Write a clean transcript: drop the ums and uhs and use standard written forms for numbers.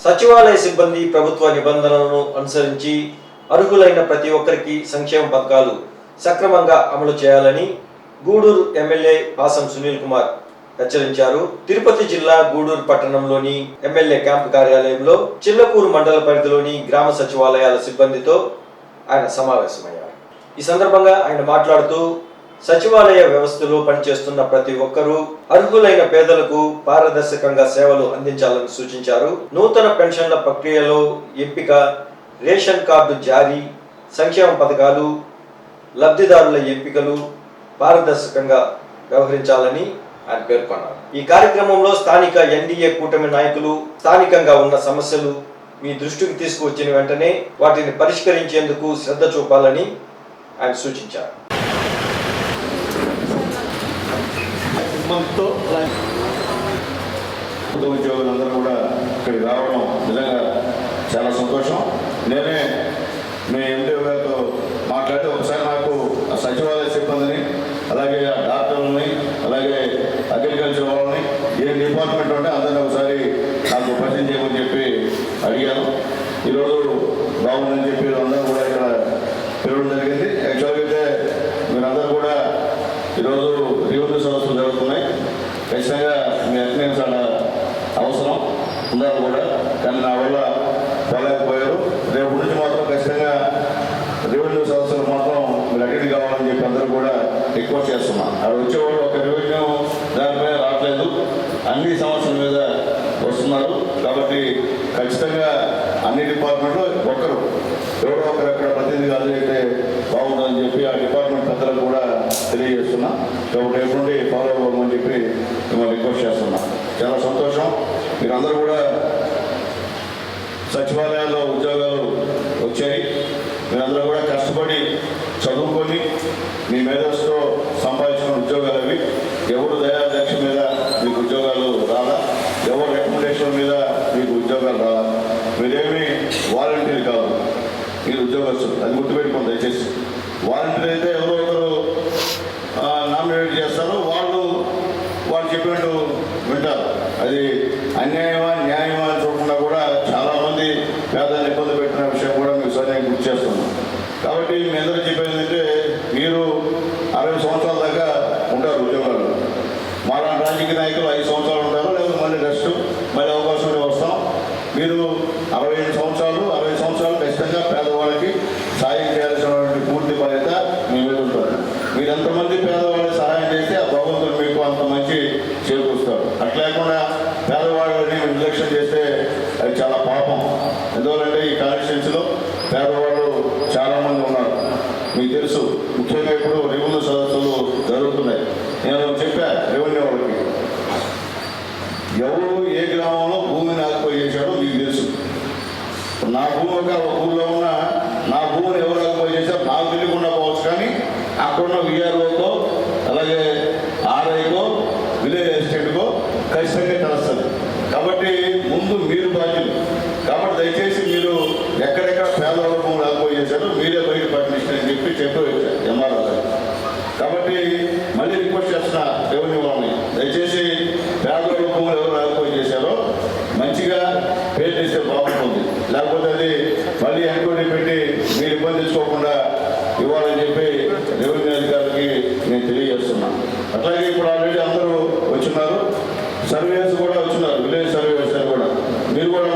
సచివాలయ సిబ్బంది ప్రభుత్వ నిబంధనలను అనుసరించి అర్హులైన ప్రతి ఒక్కరికి సంక్షేమ పథకాలు సక్రమంగా అమలు చేయాలని గూడూరు ఎమ్మెల్యే పాసం సునీల్ కుమార్ హెచ్చరించారు. తిరుపతి జిల్లా గూడూరు పట్టణంలోని ఎమ్మెల్యే క్యాంపు కార్యాలయంలో చిల్లకూరు మండల పరిధిలోని గ్రామ సచివాలయాల సిబ్బందితో ఆయన సమావేశమయ్యారు. ఈ సందర్భంగా ఆయన మాట్లాడుతూ సచివాలయ వ్యవస్థలో పనిచేస్తున్న ప్రతి ఒక్కరూ అర్హులైన పేదలకు పారదర్శకంగా సేవలు అందించాలని సూచించారు. నూతన పెన్షన్ల ప్రక్రియలో ఎంపిక, రేషన్ కార్డు జారీ, సంక్షేమ పథకాలు, లబ్ధిదారుల ఎంపికలు పారదర్శకంగా వ్యవహరించాలని ఆయన పేర్కొన్నారు. ఈ కార్యక్రమంలో స్థానిక ఎన్డీఏ కూటమి నాయకులు స్థానికంగా ఉన్న సమస్యలు మీ దృష్టికి తీసుకువచ్చిన వెంటనే వాటిని పరిష్కరించేందుకు శ్రద్ధ చూపాలని ఆయన సూచించారు. ఉద్యోగులందరూ కూడా ఇక్కడికి రావడం నిజంగా చాలా సంతోషం. నేనే మీ ఎండిఓ గారితో మాట్లాడి ఒకసారి నాకు సచివాలయ సిబ్బందిని, అలాగే డాక్టర్లని, అలాగే అగ్రికల్చర్ వాళ్ళని, ఏ డిపార్ట్మెంట్ ఉంటే అందరినీ ఒకసారి నాకు పరిచయం చేయమని చెప్పి అడిగాను. ఈరోజు బాగుందని చెప్పి అందరూ కూడా ఇక్కడ పిలవడం జరిగింది. యాక్చువల్గా అయితే మీరందరూ కూడా ఈరోజు రివ్యూ సదస్సులు జరుగుతున్నాయి. ఖచ్చితంగా మీ అటెండెన్స్ చాలా అవసరం ఉన్నారు కూడా, కానీ నా వల్ల పోలేకపోయారు. రేపు నుంచి మాత్రం ఖచ్చితంగా రెవెన్యూ సదస్సులు మాత్రం మీరు అటెండ్ కావాలని చెప్పి అందరూ కూడా రిక్వెస్ట్ చేస్తున్నాం. అక్కడ వచ్చేవాళ్ళు ఒక రెవెన్యూ దానిపైన రావట్లేదు, అన్ని సమస్యల మీద వస్తున్నారు. కాబట్టి ఖచ్చితంగా అన్ని డిపార్ట్మెంట్లో ఒకరు ఎవరో ఒకరు అక్కడ ప్రతినిధి హాజరైతే బాగుంటుందని చెప్పి ఆ డిపార్ట్మెంట్ పెద్దలకు కూడా తెలియజేస్తున్నా. కాబట్టి రేపు నుండి ఫాలో అవ్వమని చెప్పి మిమ్మల్ని రిక్వెస్ట్ చేస్తున్నా. చాలా సంతోషం. మీరందరూ కూడా సచివాలయాల్లో ఉద్యోగాలు వచ్చాయి. మీరందరూ కూడా కష్టపడి చదువుకొని మీ మేధస్సుతో సంపాదించుకున్న ఉద్యోగాలు అవి. ఎవరు దయాదక్ష మీద మీకు ఉద్యోగాలు రాలా, ఎవరు రికమెండేషన్ మీద మీకు ఉద్యోగాలు రాలా. మీరేమి వాలంటీర్ కాదు, మీరు ఉద్యోగస్తులు. అది గుర్తుపెట్టుకోండి దయచేసి. వాలంటీర్ అయితే ఎవరో ఒకరు నామినేట్ చేస్తారు, వాళ్ళు చెప్పినట్టు వింటారు. అది అన్యాయమా న్యాయమా అని చూడకుండా కూడా చాలామంది పేదలను ఇబ్బంది పెట్టిన విషయం కూడా మీకు సరైన గుర్తు చేస్తున్నాం. కాబట్టి మీ అందరూ చెప్పేది ఏంటంటే, మీరు 60 సంవత్సరాల దాకా ఉంటారు ఉద్యోగాలు. మాలాంటి రాజకీయ నాయకులు 5 సంవత్సరాలు ఉంటారు, లేకపోతే మళ్ళీ రెస్ట్, మళ్ళీ అవకాశం వస్తాం. మీరు 65 సంవత్సరాలు 60 సంవత్సరాలు ఖచ్చితంగా పేదవాళ్ళకి సాయం చేయాల్సినటువంటి పూర్తి బాధ్యత మీ మీద ఉంటుంది. మీరు ఎంతమంది పేదవాళ్ళకి సహాయం చేస్తే ఆ భగవంతుడు మీకు అంత మంచి చేకూరుస్తాడు. అట్లేకుండా పేదవాళ్ళని నిర్లక్ష్యం చేస్తే అది చాలా పాపం. ఎందువల్లంటే ఈ కాన్స్టిట్యున్సీలో పేదవాళ్ళు చాలామంది ఉన్నారు, మీకు తెలుసు. ముఖ్యంగా ఇప్పుడు రెవెన్యూ సదస్సులు జరుగుతున్నాయి. నేను చెప్పా రెవెన్యూ వాళ్ళకి, ఎవరు ఏ గ్రామంలో భూమిని ఆక్యుపై చేశాడో మీకు తెలుసు. నా భూమి ఒక ఊళ్ళో ఉన్న నా భూమిని ఎవరు ఆక్యుపై చేశారో నాకు తెలియకుండా పోవచ్చు, కానీ అక్కడున్న విఆర్ఓకో అలాగే ఆర్ఐకో విలేజ్ ఎస్టేట్కో ఖచ్చితంగా తెలుస్తుంది. కాబట్టి ముందు మీరు బాధ్యులు. కాబట్టి దయచేసి మీరు ఎక్కడెక్కడ పేదవాళ్ళ భూములు ఆక్యుపై చేశారో మీరే బయట పట్టించని చెప్పి వచ్చారు ఎంఆర్ఓ గారు. కాబట్టి మళ్ళీ రిక్వెస్ట్ చేస్తున్నా రెవెన్యూ వాళ్ళని, దయచేసి పేదవాళ్ళ భూములు ఎవరు ఆక్యుపై చేశారో మంచిగా పేరు చేస్తే బాగుంటుంది. లేకపోతే అది మళ్ళీ ఎంక్వైరీ పెట్టి మీరు ఇబ్బంది తెచ్చుకోకుండా ఇవ్వాలని చెప్పి రెవెన్యూ అధికారులకి నేను తెలియజేస్తున్నా. అట్లాగే ఇప్పుడు ఆల్రెడీ అందరూ వచ్చిన్నారు, సర్వేస్ కూడా వచ్చినారు, విలేజ్ సర్వేస్ కూడా. మీరు కూడా